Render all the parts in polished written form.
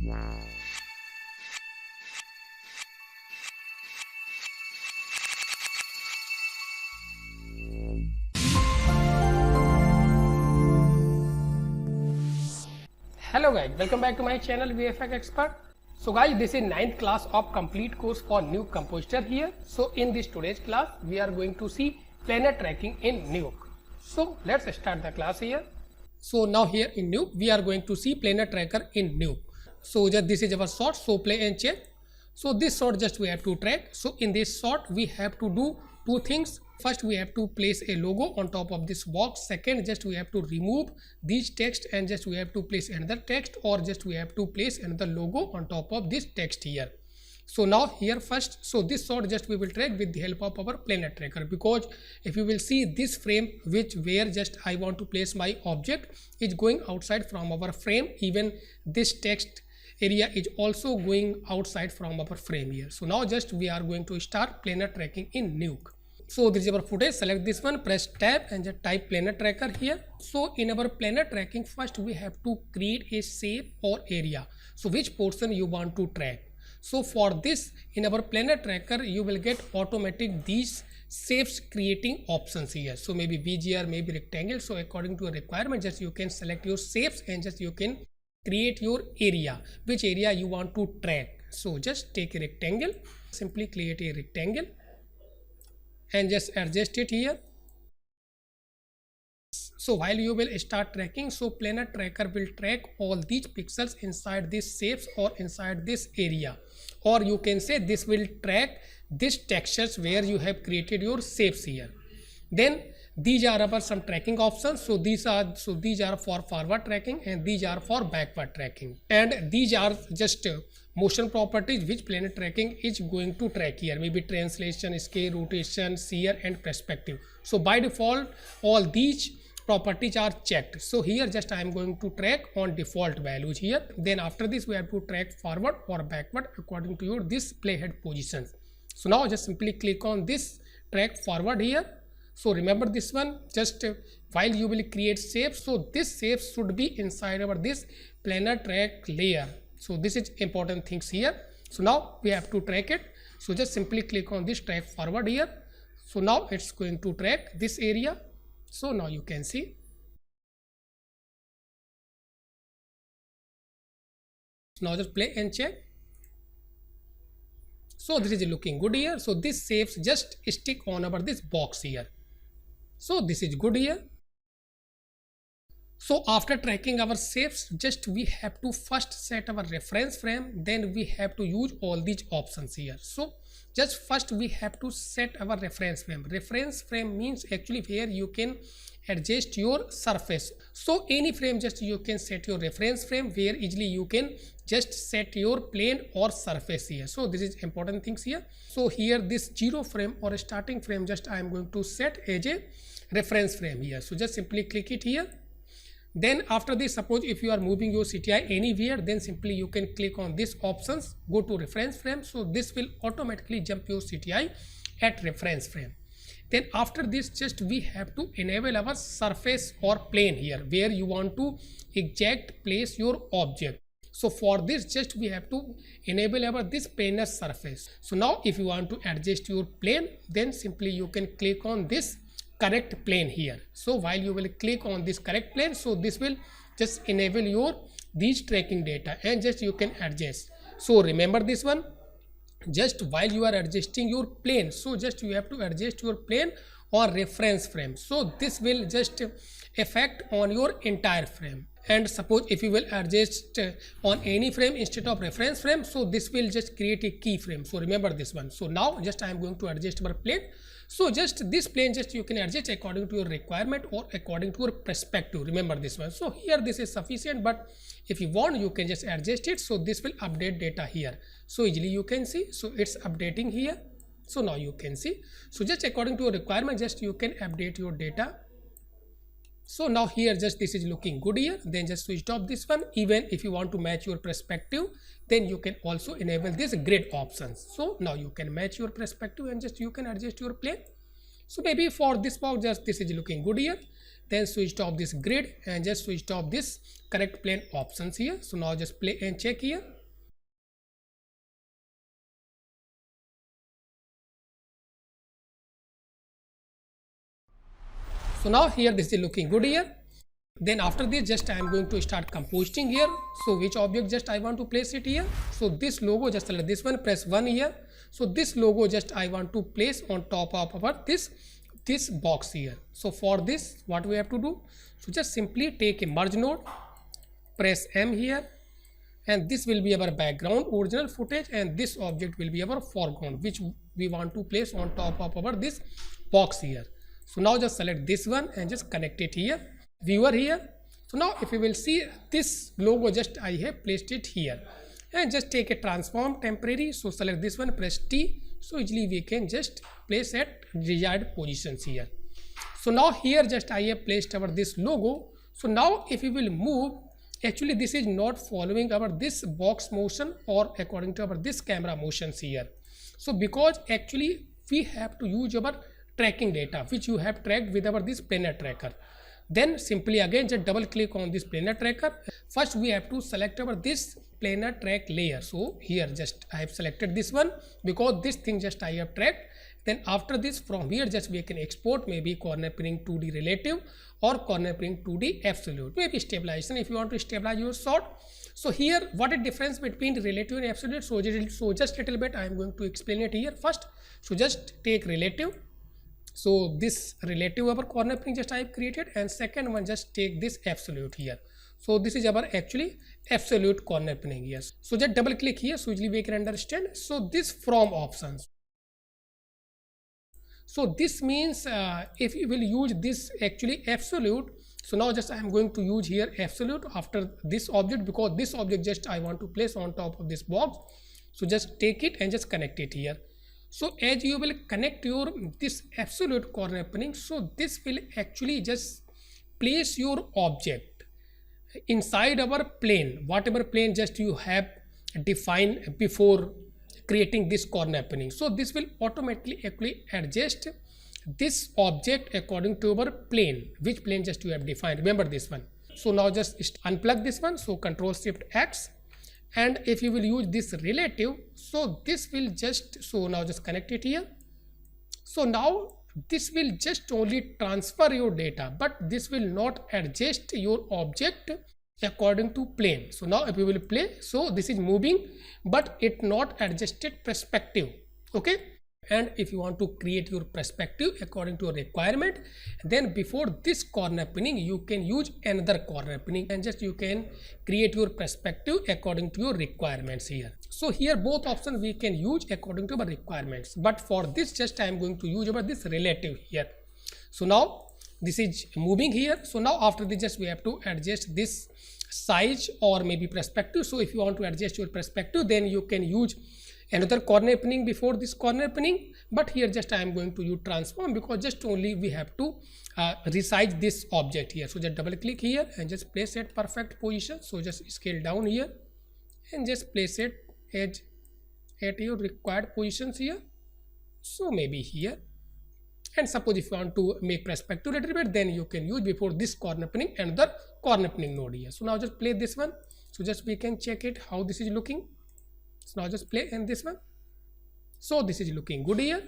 Hello guys, welcome back to my channel VFX Expert. So guys, this is 9th class of complete course for Nuke Compositor here. So in this today's class, we are going to see planar tracking in Nuke. So let's start the class here. So now here in Nuke, we are going to see planar tracker in Nuke. So just this is our shot, so play and check. So this shot just we have to track. So in this shot, we have to do two things. First, we have to place a logo on top of this box. Second, just we have to remove these text and just we have to place another text, or just we have to place another logo on top of this text here. So now here first, so this shot just we will track with the help of our planar tracker, because if you will see this frame where just I want to place my object is going outside from our frame. Even this text area is also going outside from our frame here. So now just we are going to start planar tracking in Nuke. So this is our footage. Select this one, press tab and just type planar tracker here. So in our planar tracking, first we have to create a shape or area. So which portion you want to track. So for this, in our planar tracker, you will get automatic these shapes creating options here. So maybe VGR, maybe rectangle. So according to your requirement, just you can select your shapes and just you can create your area, which area you want to track. So just take a rectangle, simply create a rectangle and just adjust it here. So while you will start tracking, so planar tracker will track all these pixels inside these shapes or inside this area, or you can say this will track these textures where you have created your shapes here. Then these are our some tracking options. So these are for forward tracking and these are for backward tracking, and these are just motion properties which planar tracking is going to track here. Maybe translation, scale, rotation, shear and perspective. So by default all these properties are checked. So here just I am going to track on default values here. Then after this we have to track forward or backward according to your this playhead positions. So now just simply click on this track forward here. So remember this one, just while you will create shapes, so this shape should be inside our this planar track layer. So this is important things here. So now we have to track it. So just simply click on this track forward here. So now it's going to track this area. So now you can see. Now just play and check. So this is looking good here. So this shapes just stick on our this box here. So this is good here. So after tracking our shapes, just we have to first set our reference frame, then we have to use all these options here. So just first we have to set our reference frame. Reference frame means actually where you can adjust your surface. So any frame just you can set your reference frame, where easily you can just set your plane or surface here. So this is important things here. So here this 0 frame or starting frame just I am going to set as a reference frame here. So just simply click it here. Then after this, suppose if you are moving your CTI anywhere, then simply you can click on this options, go to reference frame. So this will automatically jump your CTI at reference frame. Then after this, just we have to enable our surface or plane here, where you want to exact place your object. So for this, just we have to enable our this planar surface. So now if you want to adjust your plane, then simply you can click on this correct plane here. So while you will click on this correct plane, so this will just enable your these tracking data and just you can adjust. So remember this one, just while you are adjusting your plane, so just you have to adjust your plane or reference frame. So this will just affect on your entire frame. And suppose if you will adjust on any frame instead of reference frame, so this will just create a keyframe. So remember this one. So now just I am going to adjust our plane. So just this plane just you can adjust according to your requirement or according to your perspective. Remember this one. So here this is sufficient, but if you want you can just adjust it. So this will update data here. So easily you can see. So it's updating here. So now you can see. So just according to your requirement, just you can update your data. So now here just this is looking good here. Then just switch off this one. Even if you want to match your perspective, then you can also enable this grid options. So now you can match your perspective and just you can adjust your plane. So maybe for this box just this is looking good here. Then switch off this grid and just switch off this correct plane options here. So now just play and check here. So now here this is looking good here. Then after this just I am going to start compositing here. So which object just I want to place it here. So this logo, just select this one, press 1 here. So this logo just I want to place on top of our this box here. So for this what we have to do, so just simply take a merge node, press M here, and this will be our background original footage, and this object will be our foreground which we want to place on top of our this box here. So now just select this one and just connect it here, viewer here. So now if you will see this logo, just I have placed it here, and just take a transform temporary. So select this one, press T, so easily we can just place at desired positions here. So now here just I have placed our this logo. So now if you will move, actually this is not following our this box motion or according to our this camera motions here. So because actually we have to use our tracking data which you have tracked with our this planar tracker. Then simply again just double click on this planar tracker. First we have to select our this planar track layer. So here just I have selected this one because this thing just I have tracked. Then after this, from here just we can export maybe corner pinning 2D relative or corner pinning 2D absolute, maybe stabilization if you want to stabilize your shot. So here what is difference between relative and absolute? So just little bit I am going to explain it here first. So just take relative. So this relative our corner pinning just I have created, and second one just take this absolute here. So this is our actually absolute corner pinning here. So just double click here, so usually we can understand. So this from options. So this means if you will use this actually absolute. So now just I am going to use here absolute after this object, because this object just I want to place on top of this box. So just take it and just connect it here. So as you will connect your this absolute corner pinning, so this will actually just place your object inside our plane, whatever plane just you have defined before creating this corner pinning. So this will automatically actually adjust this object according to our plane, which plane just you have defined. Remember this one. So now just unplug this one. So Control Shift X. And if you will use this relative, so this will just, so now just connect it here. So now this will just only transfer your data, but this will not adjust your object according to plane. So now if you will play, so this is moving, but it not adjusted perspective. Okay. And if you want to create your perspective according to your requirement, then before this corner pinning you can use another corner pinning and just you can create your perspective according to your requirements here. So here both options we can use according to our requirements, but for this just I am going to use about this relative here. So now this is moving here. So now after this just we have to adjust this size or maybe perspective. So if you want to adjust your perspective, then you can use another corner pinning before this corner pinning, but here just I am going to use transform because just only we have to resize this object here. So just double click here and just place it perfect position. So just scale down here and just place it at your required positions here. So maybe here, and suppose if you want to make perspective a little bit, then you can use before this corner pinning another corner pinning node here. So now just play this one. So just we can check it how this is looking. So now just play in this one. So this is looking good here.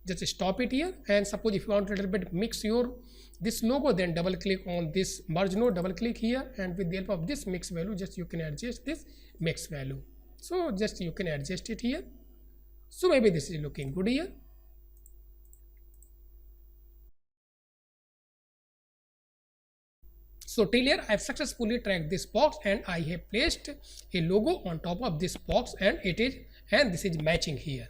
Just stop it here, and suppose if you want to a little bit mix your this logo, then double click on this merge node, double click here, and with the help of this mix value just you can adjust this mix value. So just you can adjust it here. So maybe this is looking good here. So till here I have successfully tracked this box and I have placed a logo on top of this box, and this is matching here.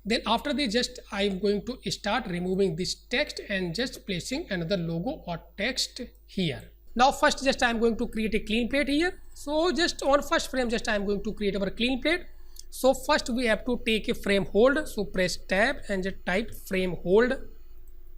Then after this just I am going to start removing this text and just placing another logo or text here. Now first just I am going to create a clean plate here. So just on first frame just I am going to create our clean plate. So first we have to take a frame hold. So press tab and just type frame hold.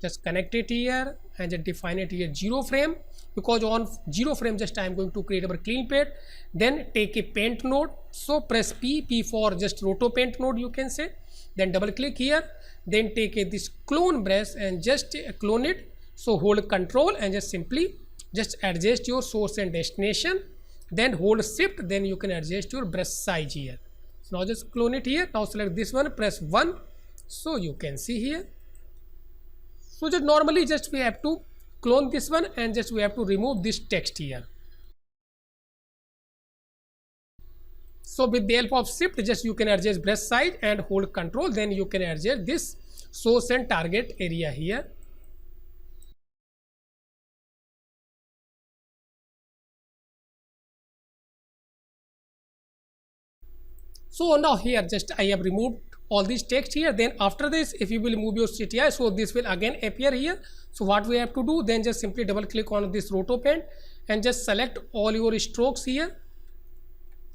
Just connect it here and just define it here 0 frame, because on 0 frame just I am going to create our clean plate. Then take a paint node. So press P for just roto paint node you can say. Then double click here. Then take this clone brush and just clone it. So hold control and just simply just adjust your source and destination. Then hold shift. Then you can adjust your brush size here. So now just clone it here. Now select this one, press 1. So you can see here. So just normally just we have to clone this one and just we have to remove this text here. So with the help of shift, just you can adjust brush size and hold control, then you can adjust this source and target area here. So now here just I have removed all these text here. Then after this, if you will move your CTI, so this will again appear here. So what we have to do, then just simply double click on this roto pen and just select all your strokes here.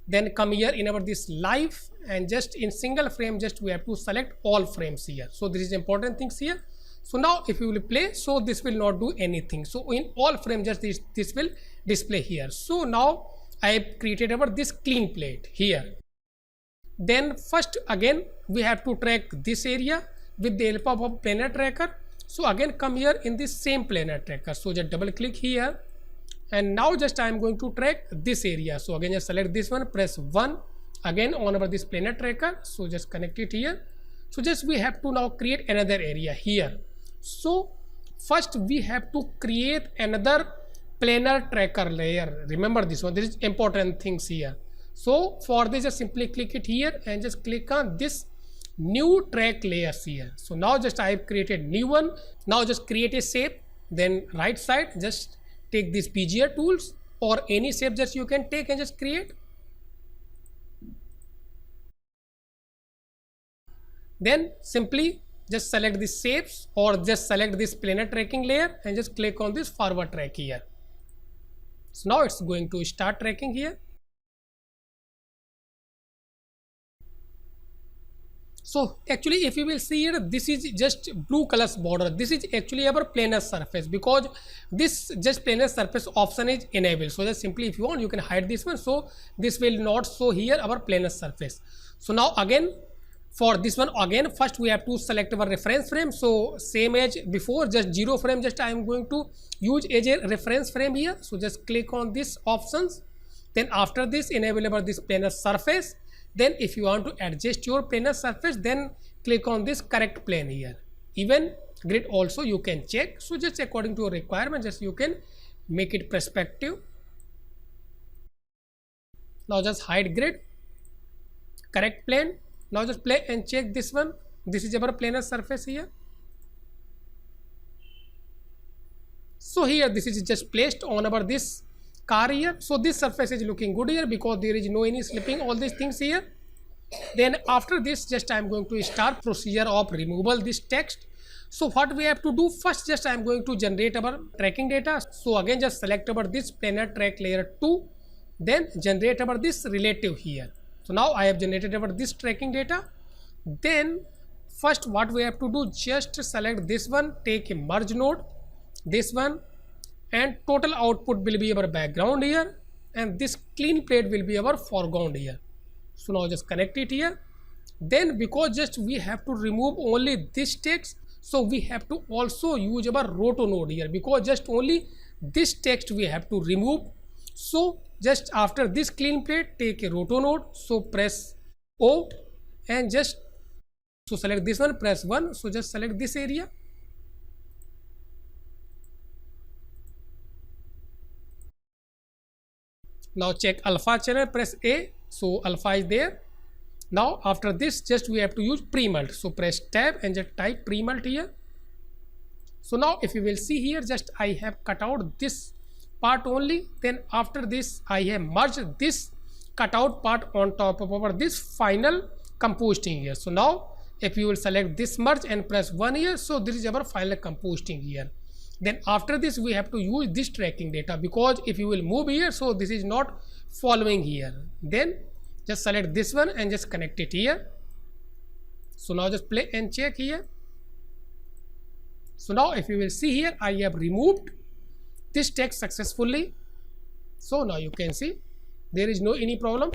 Then come here in our this live and just in single frame, just we have to select all frames here. So this is important things here. So now if you will play, so this will not do anything. So in all frame, just this will display here. So now I have created our this clean plate here. Then first again we have to track this area with the help of a planar tracker. So again come here in this same planar tracker. So just double click here. And now just I am going to track this area. So again just select this one, press 1 again on our this planar tracker. So just connect it here. So just we have to now create another area here. So first we have to create another planar tracker layer. Remember this one, this is important things here. So for this just simply click it here and just click on this new track layers here. So now just I have created new one. Now just create a shape, then right side just take these Bezier tools or any shape just you can take and just create. Then simply just select these shapes or just select this planar tracking layer and just click on this forward track here. So now it's going to start tracking here. So actually if you will see here, this is just blue colors border. This is actually our planar surface because this just planar surface option is enabled. So just simply if you want you can hide this one. So this will not show here our planar surface. So now again for this one again first we have to select our reference frame. So same as before, just 0 frame just I am going to use as a reference frame here. So just click on this options. Then after this enable our this planar surface. Then if you want to adjust your planar surface, then click on this correct plane here. Even grid also you can check. So just according to your requirement, just you can make it perspective. Now just hide grid, correct plane. Now just play and check this one. This is our planar surface here. So here this is just placed on our this car here. So this surface is looking good here because there is no any slipping, all these things here. Then after this just I am going to start procedure of removal this text. So what we have to do first, just I am going to generate our tracking data. So again just select our this planar track layer 2, then generate our this relative here. So now I have generated our this tracking data. Then first what we have to do, just select this one, take a merge node, this one, and total output will be our background here and this clean plate will be our foreground here. So now just connect it here. Then because just we have to remove only this text, so we have to also use our roto node here because just only this text we have to remove. So just after this clean plate take a roto node. So press O and just so select this one, press 1. So just select this area. Now check alpha channel, press A. So alpha is there. Now after this just we have to use pre-mult. So press tab and just type pre-mult here. So now if you will see here, just I have cut out this part only. Then after this I have merged this cutout part on top of our this final composting here. So now if you will select this merge and press 1 here, so this is our final composting here. Then after this we have to use this tracking data because if you will move here, so this is not following here. Then just select this one and just connect it here. So now just play and check here. So now if you will see here, I have removed this text successfully. So now you can see there is no any problem.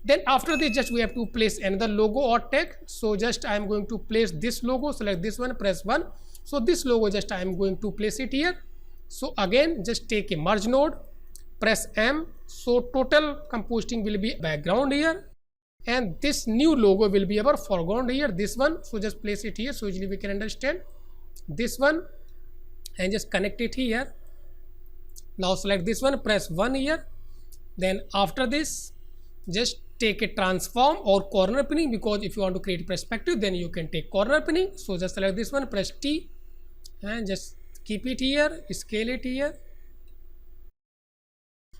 Then after this just we have to place another logo or tag. So just I am going to place this logo, select this one, press 1. So this logo just I am going to place it here. So again just take a merge node, press M. So total composting will be background here. and this new logo will be our foreground here, this one. So just place it here so easily we can understand this one, and just connect it here. Now select this one, press 1 here. Then after this, just take a transform or corner pinning, because if you want to create perspective then you can take corner pinning. So just select this one, press T, and just keep it here, scale it here.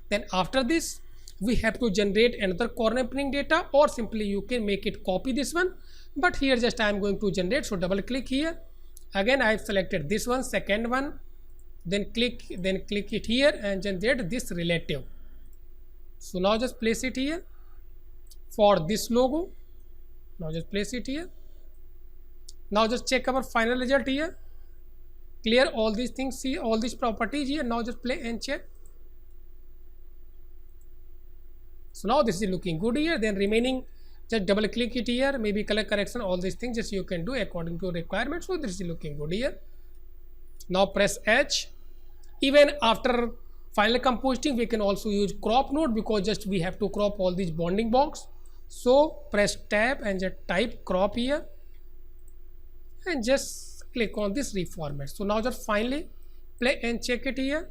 Then after this, we have to generate another corner pinning data, or simply you can make it copy this one, but here just I am going to generate. So double click here. Again I have selected this one, second one, then click it here and generate this relative. So now just place it here for this logo. Now just place it here. Now just check our final result here. Clear all these things, see all these properties here. Now just play and check. So now this is looking good here. Then remaining, just double click it here, maybe color correction, all these things just you can do according to requirement. So this is looking good here. Now press H. Even after final compositing, we can also use crop node, because just we have to crop all these bounding box. So press tab and just type crop here and just click on this reformat. So now just finally play and check it here.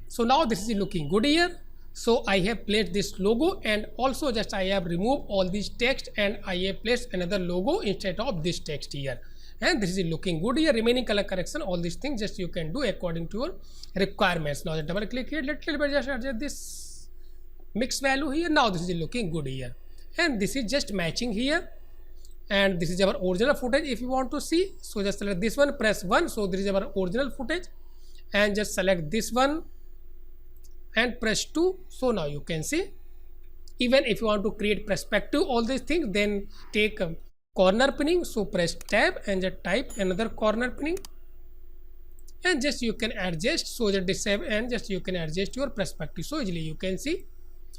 So now this is looking good here. So I have placed this logo, and also just I have removed all these text and I have placed another logo instead of this text here, and this is looking good here. Remaining color correction, all these things just you can do according to your requirements. Now double click here, little bit just adjust this mix value here. Now this is looking good here, and this is just matching here, and this is our original footage if you want to see. So just select this one, press 1. So this is our original footage, and just select this one and press 2. So now you can see, even if you want to create perspective, all these things, then take corner pinning. So press tab and just type another corner pinning, and just you can adjust. So just disable and just you can adjust your perspective so easily you can see.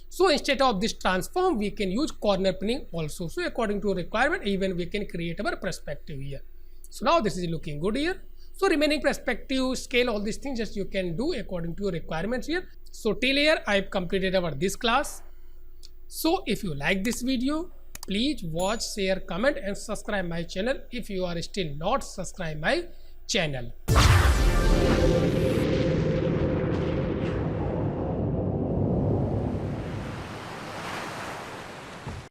So instead of this transform, we can use corner pinning also. So according to requirement, even we can create our perspective here. So now this is looking good here. So remaining perspective, scale, all these things just you can do according to your requirements here. So till here I've completed our this class. So if you like this video, please watch, share, comment and subscribe my channel if you are still not subscribed my channel.